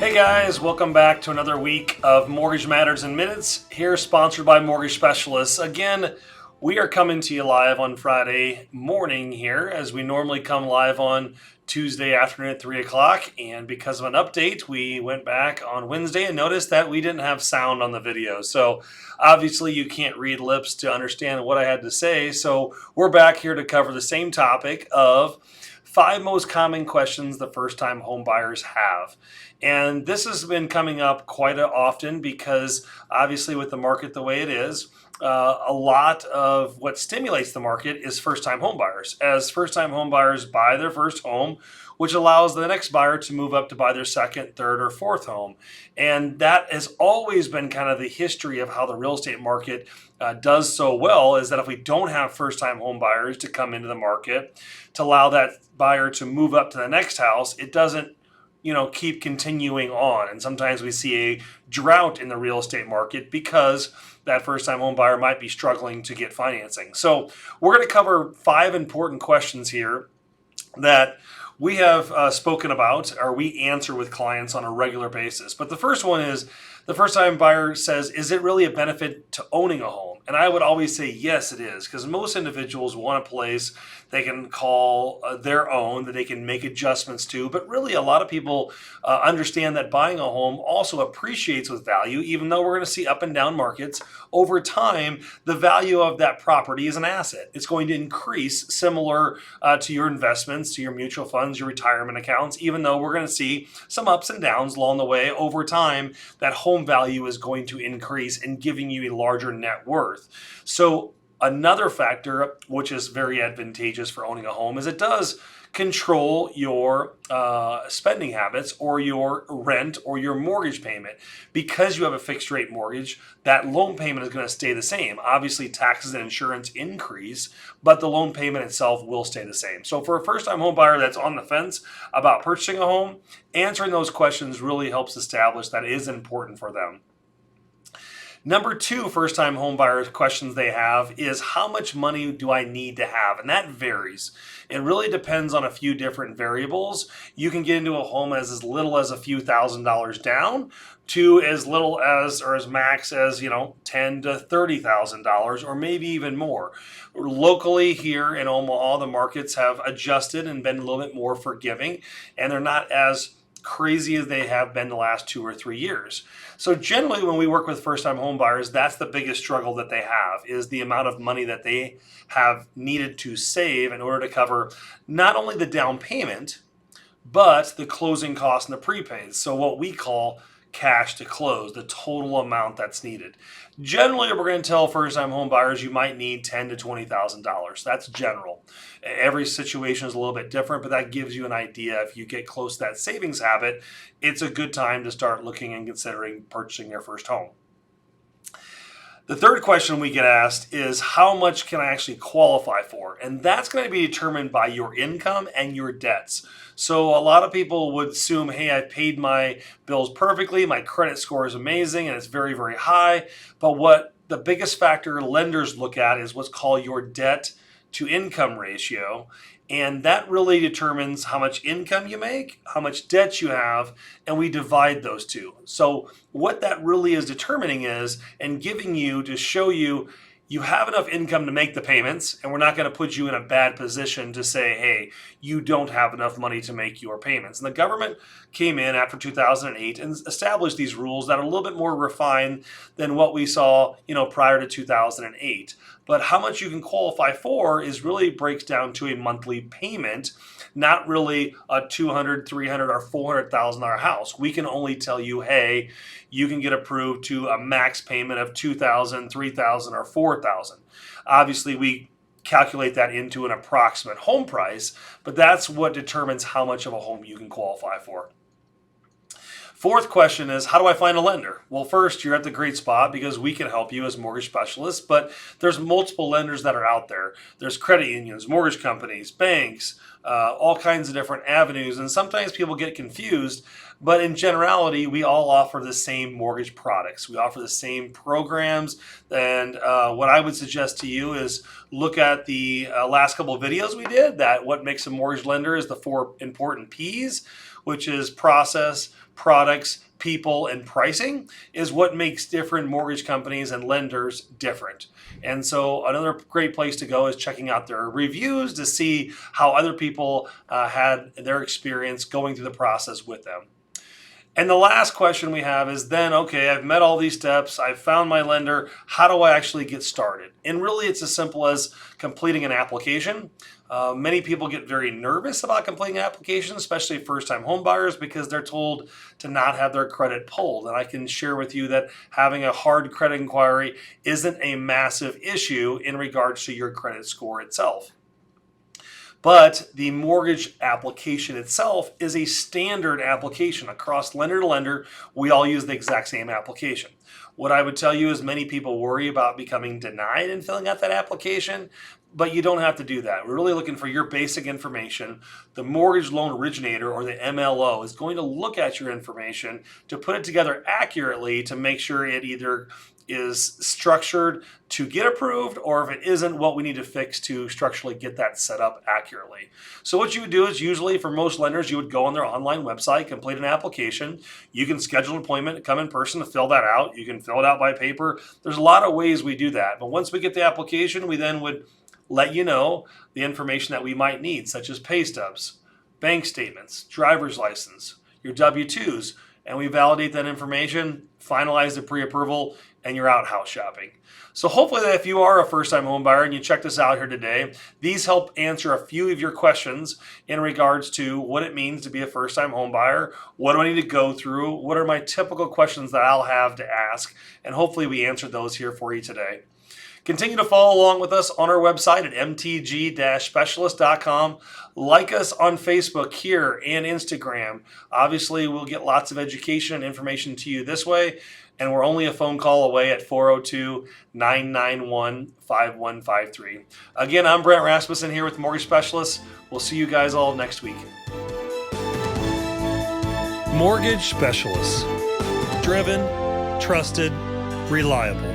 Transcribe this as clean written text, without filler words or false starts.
Hey guys, welcome back to another week of Mortgage Matters in Minutes, here sponsored by Mortgage Specialists. Again, we are coming to you live on Friday morning here, as we normally come live on Tuesday afternoon at 3 o'clock. And because of an update, we went back on Wednesday and noticed that we didn't have sound on the video. So obviously you can't read lips to understand what I had to say. So we're back here to cover the same topic of 5 most common questions the first-time home buyers have. And this has been coming up quite often because obviously with the market the way it is, a lot of what stimulates the market is first-time home buyers. As first-time home buyers buy their first home, which allows the next buyer to move up to buy their second, third, or fourth home. And that has always been kind of the history of how the real estate market does so well, is that if we don't have first-time home buyers to come into the market to allow that buyer to move up to the next house, it doesn't keep continuing on. And sometimes we see a drought in the real estate market because that first-time home buyer might be struggling to get financing. So we're going to cover 5 important questions here that we have spoken about, or we answer with clients on a regular basis. But the first one is, the first-time buyer says, is it really a benefit to owning a home? And I would always say, yes, it is, because most individuals want a place they can call their own, that they can make adjustments to. But really, a lot of people understand that buying a home also appreciates with value, even though we're going to see up and down markets. Over time, the value of that property is an asset. It's going to increase, similar to your investments, to your mutual funds, your retirement accounts, even though we're going to see some ups and downs along the way. Over time, that home value is going to increase and giving you a larger net worth. So another factor which is very advantageous for owning a home is it does control your spending habits or your rent or your mortgage payment. Because you have a fixed rate mortgage, that loan payment is going to stay the same. Obviously, taxes and insurance increase, but the loan payment itself will stay the same. So for a first-time home buyer that's on the fence about purchasing a home, answering those questions really helps establish that it is important for them. Number 2 first-time home buyers questions they have is, how much money do I need to have? And that varies. It really depends on a few different variables. You can get into a home as little as a few $1,000s down to as little as, or as max as, $10,000 to $30,000, or maybe even more. Locally here in Omaha, the markets have adjusted and been a little bit more forgiving, and they're not as crazy as they have been the last 2 or 3 years. So generally, when we work with first-time home buyers, that's the biggest struggle that they have, is the amount of money that they have needed to save in order to cover not only the down payment, but the closing costs and the prepaid. So what we call cash to close, the total amount that's needed. Generally, we're going to tell first-time home buyers you might need $10,000 to $20,000. That's general. Every situation is a little bit different, but that gives you an idea. If you get close to that savings habit, it's a good time to start looking and considering purchasing your first home. The third question we get asked is, how much can I actually qualify for? And that's going to be determined by your income and your debts. So a lot of people would assume, hey, I've paid my bills perfectly, my credit score is amazing, and it's very, very high. But what the biggest factor lenders look at is what's called your debt to income ratio. And that really determines how much income you make, how much debt you have, and we divide those two. So what that really is determining is, and giving you to show you, you have enough income to make the payments, and we're not going to put you in a bad position to say, hey, you don't have enough money to make your payments. And the government came in after 2008 and established these rules that are a little bit more refined than what we saw, prior to 2008. But how much you can qualify for is really breaks down to a monthly payment, not really a $200,000, $300,000, or $400,000 house. We can only tell you, hey, you can get approved to a max payment of $2,000, $3,000, or $4,000. Obviously, we calculate that into an approximate home price, but that's what determines how much of a home you can qualify for. Fourth question is, how do I find a lender? Well, first, you're at the great spot because we can help you as mortgage specialists, but there's multiple lenders that are out there. There's credit unions, mortgage companies, banks, all kinds of different avenues, and sometimes people get confused, but in generality, we all offer the same mortgage products. We offer the same programs, and what I would suggest to you is look at the last couple of videos we did, that what makes a mortgage lender is the 4 important P's, which is process, products, people, and pricing, is what makes different mortgage companies and lenders different. And so another great place to go is checking out their reviews to see how other people had their experience going through the process with them. And the last question we have is then, okay, I've met all these steps, I've found my lender, how do I actually get started? And really it's as simple as completing an application. Many people get very nervous about completing an application, especially first-time home buyers, because they're told to not have their credit pulled. And I can share with you that having a hard credit inquiry isn't a massive issue in regards to your credit score itself. But the mortgage application itself is a standard application across lender to lender. We all use the exact same application. What I would tell you is many people worry about becoming denied in filling out that application, but you don't have to do that. We're really looking for your basic information. The mortgage loan originator, or the MLO, is going to look at your information to put it together accurately to make sure it either is structured to get approved, or if it isn't, what we need to fix to structurally get that set up accurately. So what you would do is, usually for most lenders, you would go on their online website, complete an application. You can schedule an appointment, come in person to fill that out. You can fill it out by paper. There's a lot of ways we do that. But once we get the application, we then would let you know the information that we might need, such as pay stubs, bank statements, driver's license, your W-2s, and we validate that information, finalize the pre-approval, and you're out house shopping. So hopefully that if you are a first-time home buyer and you check this out here today, these help answer a few of your questions in regards to what it means to be a first-time home buyer. What do I need to go through? What are my typical questions that I'll have to ask? And hopefully we answered those here for you today. Continue to follow along with us on our website at mtg-specialist.com. Like us on Facebook here and Instagram. Obviously, we'll get lots of education and information to you this way, and we're only a phone call away at 402-991-5153. Again, I'm Brent Rasmussen here with Mortgage Specialists. We'll see you guys all next week. Mortgage Specialists. Driven, trusted, reliable.